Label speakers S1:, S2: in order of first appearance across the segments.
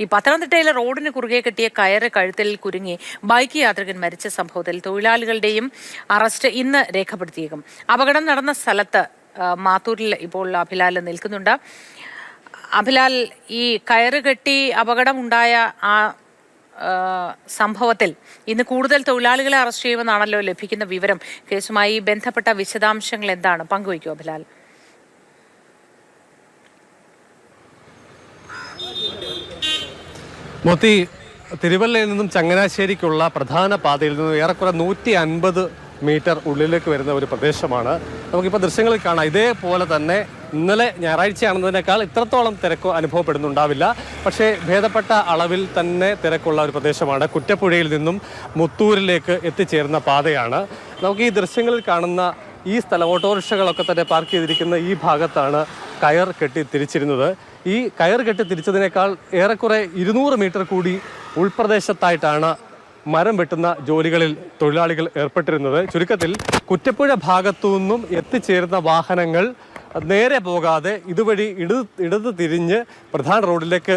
S1: ഈ പത്തനംതിട്ടയിലെ റോഡിന് കുറുകെ കെട്ടിയ കയറ് കഴുത്തിൽ കുരുങ്ങി ബൈക്ക് യാത്രികൻ മരിച്ച സംഭവത്തിൽ തൊഴിലാളികളുടെയും അറസ്റ്റ് ഇന്ന് രേഖപ്പെടുത്തിയേക്കും. അപകടം നടന്ന സ്ഥലത്ത് മാത്തൂരിൽ ഇപ്പോൾ അഭിലാൽ നിൽക്കുന്നുണ്ട്. അഭിലാൽ, ഈ കയറ് കെട്ടി അപകടമുണ്ടായ ആ സംഭവത്തിൽ ഇന്ന് കൂടുതൽ തൊഴിലാളികളെ അറസ്റ്റ് ചെയ്യുമെന്നാണല്ലോ ലഭിക്കുന്ന വിവരം. കേസുമായി ബന്ധപ്പെട്ട വിശദാംശങ്ങൾ എന്താണ്? പങ്കുവയ്ക്കൂ അഭിലാൽ.
S2: മോത്തി, തിരുവല്ലയിൽ നിന്നും ചങ്ങനാശ്ശേരിക്കുള്ള പ്രധാന പാതയിൽ നിന്നും ഏറെക്കുറെ 150 മീറ്റർ ഉള്ളിലേക്ക് വരുന്ന ഒരു പ്രദേശമാണ്. നമുക്കിപ്പോൾ ദൃശ്യങ്ങളിൽ കാണാം. ഇതേപോലെ തന്നെ ഇന്നലെ ഞായറാഴ്ചയാണെന്നതിനേക്കാൾ ഇത്രത്തോളം തിരക്ക് അനുഭവപ്പെടുന്നുണ്ടാവില്ല. പക്ഷേ ഭേദപ്പെട്ട അളവിൽ തന്നെ തിരക്കുള്ള ഒരു പ്രദേശമാണ്. കുറ്റപ്പുഴയിൽ നിന്നും മുത്തൂരിലേക്ക് എത്തിച്ചേരുന്ന പാതയാണ്. നമുക്ക് ഈ ദൃശ്യങ്ങളിൽ കാണുന്ന ഈ സ്ഥലം, ഓട്ടോറിക്ഷകളൊക്കെ തന്നെ പാർക്ക് ചെയ്തിരിക്കുന്ന ഈ ഭാഗത്താണ് കയർ കെട്ടി തിരിച്ചിരുന്നത്. ഈ കയർ കെട്ടി തിരിച്ചതിനേക്കാൾ ഏറെക്കുറെ 200 മീറ്റർ കൂടി ഉൾപ്രദേശത്തായിട്ടാണ് മരം വെട്ടുന്ന ജോലികളിൽ തൊഴിലാളികൾ ഏർപ്പെട്ടിരുന്നത്. ചുരുക്കത്തിൽ കുറ്റപ്പുഴ ഭാഗത്തു നിന്നും എത്തിച്ചേരുന്ന വാഹനങ്ങൾ നേരെ പോകാതെ ഇതുവഴി ഇടത് തിരിഞ്ഞ് പ്രധാന റോഡിലേക്ക്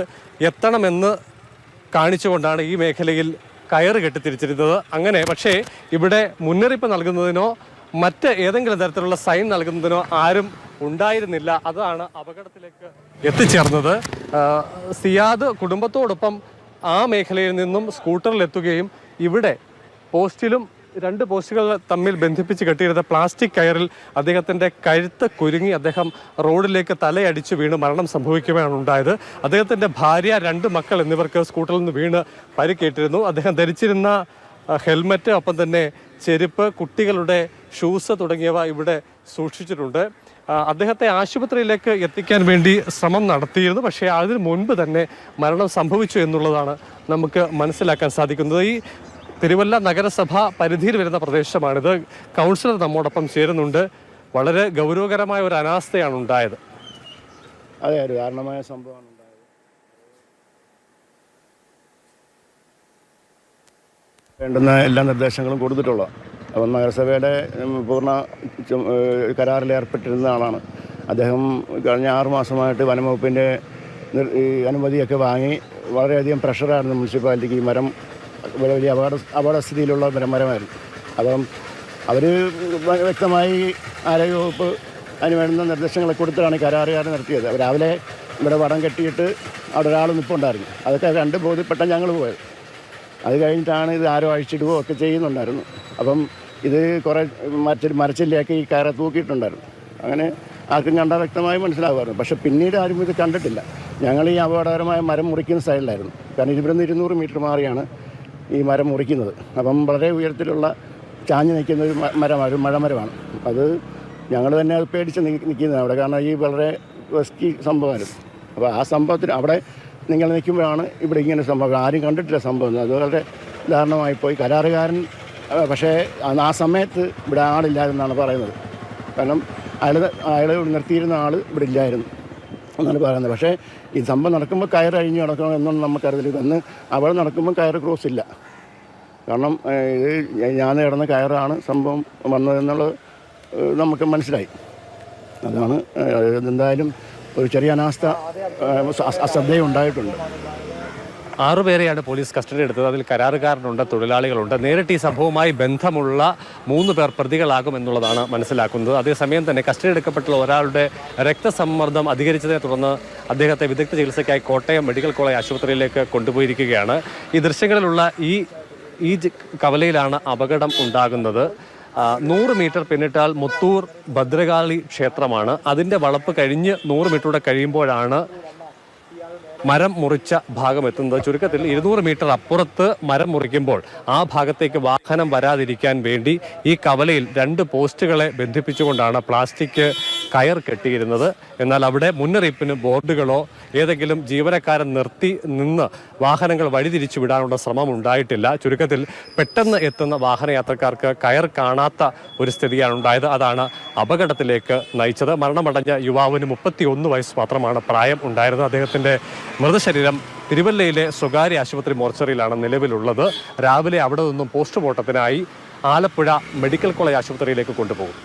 S2: എത്തണമെന്ന് കാണിച്ചുകൊണ്ടാണ് ഈ മേഖലയിൽ കയറ് കെട്ടിത്തിരിച്ചിരുന്നത്. അങ്ങനെ പക്ഷേ ഇവിടെ മുന്നറിയിപ്പ് നൽകുന്നതിനോ മറ്റ് ഏതെങ്കിലും തരത്തിലുള്ള സൈൻ നൽകുന്നതിനോ ആരും ഉണ്ടായിരുന്നില്ല. അതാണ് അപകടത്തിലേക്ക് എത്തിച്ചേർന്നത്. സിയാദ് കുടുംബത്തോടൊപ്പം ആ മേഖലയിൽ നിന്നും സ്കൂട്ടറിലെത്തുകയും ഇവിടെ പോസ്റ്റിലും 2 പോസ്റ്റുകൾ തമ്മിൽ ബന്ധിപ്പിച്ച് കെട്ടിയിരുന്ന പ്ലാസ്റ്റിക് കയറിൽ അദ്ദേഹത്തിൻ്റെ കഴുത്ത് കുരുങ്ങി അദ്ദേഹം റോഡിലേക്ക് തലയടിച്ച് വീണ് മരണം സംഭവിക്കുകയാണ് ഉണ്ടായത്. അദ്ദേഹത്തിൻ്റെ ഭാര്യ, 2 മക്കൾ എന്നിവർക്ക് സ്കൂട്ടറിൽ നിന്ന് വീണ് പരിക്കേറ്റിരുന്നു. അദ്ദേഹം ധരിച്ചിരുന്ന ഹെൽമറ്റ്, ഒപ്പം തന്നെ ചെരുപ്പ്, കുട്ടികളുടെ ഷൂസ് തുടങ്ങിയവ ഇവിടെ സൂക്ഷിച്ചിട്ടുണ്ട്. അദ്ദേഹത്തെ ആശുപത്രിയിലേക്ക് എത്തിക്കാൻ വേണ്ടി ശ്രമം നടത്തിയിരുന്നു. പക്ഷേ അതിന് മുൻപ് തന്നെ മരണം സംഭവിച്ചു എന്നുള്ളതാണ് നമുക്ക് മനസ്സിലാക്കാൻ സാധിക്കുന്നത്. ഈ തിരുവല്ല നഗരസഭ പരിധിയിൽ വരുന്ന പ്രദേശമാണിത്. കൗൺസിലർ നമ്മോടൊപ്പം ചേരുന്നുണ്ട്. വളരെ ഗൗരവകരമായ ഒരു അനാസ്ഥയാണ് ഉണ്ടായത്.
S3: അതെ, ഒരു കാരണമായ സംഭവമാണ് ഉണ്ടായത്. വേണ്ടുന്ന എല്ലാ നിർദ്ദേശങ്ങളും കൊടുത്തിട്ടുള്ള അപ്പം നഗരസഭയുടെ പൂർണ്ണ കരാറിൽ ഏർപ്പെട്ടിരുന്ന ആളാണ് അദ്ദേഹം. കഴിഞ്ഞ 6 മാസമായിട്ട് വനംവകുപ്പിൻ്റെ അനുമതിയൊക്കെ വാങ്ങി വളരെയധികം പ്രഷറായിരുന്നു മുനിസിപ്പാലിറ്റിക്ക്. ഈ മരം വലിയ അപകടസ്ഥിതിയിലുള്ള മരമായിരുന്നു. അപ്പം അവർ വ്യക്തമായി ആരോഗ്യവകുപ്പ് അതിന് വേണ്ടുന്ന നിർദ്ദേശങ്ങളൊക്കെ കൊടുത്തിട്ടാണ് കരാറുകാർ നിർത്തിയത്. രാവിലെ ഇവിടെ വടം കെട്ടിയിട്ട് അവിടെ ഒരാൾ നിൽപ്പുണ്ടായിരുന്നു. അതൊക്കെ കണ്ട് ബോധ്യപ്പെട്ട ഞങ്ങൾ പോയത്. അത് കഴിഞ്ഞിട്ടാണ് ഇത് ആരോ അഴിച്ചിടുകയോ ഒക്കെ ചെയ്യുന്നുണ്ടായിരുന്നു. അപ്പം ഇത് കുറേ മരച്ചില്ലയൊക്കെ ഈ കയറെ തൂക്കിയിട്ടുണ്ടായിരുന്നു. അങ്ങനെ ആർക്കും കണ്ടാൽ വ്യക്തമായി മനസ്സിലാകുമായിരുന്നു. പക്ഷെ പിന്നീട് ആരും ഇത് കണ്ടിട്ടില്ല. ഞങ്ങൾ ഈ അപകടകരമായ മരം മുറിക്കുന്ന സൈഡിലായിരുന്നു. കാരണം ഇവിടുന്ന് 200 മീറ്റർ മാറിയാണ് ഈ മരം മുറിക്കുന്നത്. അപ്പം വളരെ ഉയരത്തിലുള്ള ചാഞ്ഞ് നിൽക്കുന്ന ഒരു മരമാണ്, ഒരു മഴമരമാണ്. അത് ഞങ്ങൾ തന്നെ അത് പേടിച്ച് നിൽക്കുന്നത് അവിടെ. കാരണം ഈ വളരെ റിസ്കി സംഭവമായിരുന്നു. അപ്പോൾ ആ സംഭവത്തിൽ അവിടെ നിങ്ങൾ നിൽക്കുമ്പോഴാണ് ഇവിടെ ഇങ്ങനെ സംഭവം. ആരും കണ്ടിട്ടില്ല സംഭവം. അത് വളരെ ദാരുണമായിപ്പോയി. കരാറുകാരൻ പക്ഷേ ആ സമയത്ത് ഇവിടെ ആളില്ലാതെന്നാണ് പറയുന്നത്. കാരണം അയാൾ നിർത്തിയിരുന്ന ആൾ ഇവിടെ ഇല്ലായിരുന്നു എന്നാണ് പറയുന്നത്. പക്ഷേ ഈ സംഭവം നടക്കുമ്പോൾ കയർ അഴിഞ്ഞ് നടക്കണം എന്നൊന്നും നമുക്കറിയില്ല. ഇന്ന് അവിടെ നടക്കുമ്പോൾ കയർ ക്രോസ് ഇല്ല. കാരണം ഇത് ഞാൻ കിടന്ന കയറാണ് സംഭവം വന്നതെന്നുള്ളത് നമുക്ക് മനസ്സിലായി. അതാണ് എന്തായാലും ഒരു ചെറിയ അനാസ്ഥ, അശ്രദ്ധയും ഉണ്ടായിട്ടുണ്ട്.
S2: 6 പേരെയാണ് പോലീസ് കസ്റ്റഡി എടുത്തത്. അതിൽ കരാറുകാരനുണ്ട്, തൊഴിലാളികളുണ്ട്. നേരിട്ട് ഈ സംഭവവുമായി ബന്ധമുള്ള 3 പേർ പ്രതികളാകും എന്നുള്ളതാണ് മനസ്സിലാക്കുന്നത്. അതേസമയം തന്നെ കസ്റ്റഡി എടുക്കപ്പെട്ടുള്ള ഒരാളുടെ രക്തസമ്മർദ്ദം അധികരിച്ചതിനെ തുടർന്ന് അദ്ദേഹത്തെ വിദഗ്ധ ചികിത്സയ്ക്കായി കോട്ടയം മെഡിക്കൽ കോളേജ് ആശുപത്രിയിലേക്ക് കൊണ്ടുപോയിരിക്കുകയാണ്. ഈ ദൃശ്യങ്ങളിലുള്ള ഈ കവലയിലാണ് അപകടം ഉണ്ടാകുന്നത്. 100 മീറ്റർ പിന്നിട്ടാൽ മുത്തൂർ ഭദ്രകാളി ക്ഷേത്രമാണ്. അതിൻ്റെ വളപ്പ് കഴിഞ്ഞ് 100 മീറ്റർ കഴിയുമ്പോഴാണ് മരം മുറിച്ച ഭാഗം എത്തുന്നത്. ചുരുക്കത്തിൽ 200 മീറ്റർ അപ്പുറത്ത് മരം മുറിക്കുമ്പോൾ ആ ഭാഗത്തേക്ക് വാഹനം വരാതിരിക്കാൻ വേണ്ടി ഈ കവലയിൽ 2 പോസ്റ്റുകളെ ബന്ധിപ്പിച്ചുകൊണ്ടാണ് പ്ലാസ്റ്റിക് കയർ കെട്ടിയിരുന്നത്. എന്നാൽ അവിടെ മുന്നറിയിപ്പിന് ബോർഡുകളോ ഏതെങ്കിലും ജീവനക്കാരൻ നിന്ന് വാഹനങ്ങൾ വഴിതിരിച്ചു വിടാനുള്ള ശ്രമം ഉണ്ടായിട്ടില്ല. ചുരുക്കത്തിൽ പെട്ടെന്ന് എത്തുന്ന വാഹനയാത്രക്കാർക്ക് കയർ കാണാത്ത ഒരു സ്ഥിതിയാണ് ഉണ്ടായത്. അതാണ് അപകടത്തിലേക്ക് നയിച്ചത്. മരണമടഞ്ഞ യുവാവിന് 31 വയസ്സ് മാത്രമാണ് പ്രായം ഉണ്ടായിരുന്നത്. അദ്ദേഹത്തിൻ്റെ മൃതശരീരം തിരുവല്ലയിലെ സ്വകാര്യ ആശുപത്രി മോർച്ചറിയിലാണ് നിലവിലുള്ളത്. രാവിലെ അവിടെ നിന്നും പോസ്റ്റ്മോർട്ടത്തിനായി ആലപ്പുഴ മെഡിക്കൽ കോളേജ് ആശുപത്രിയിലേക്ക് കൊണ്ടുപോകും.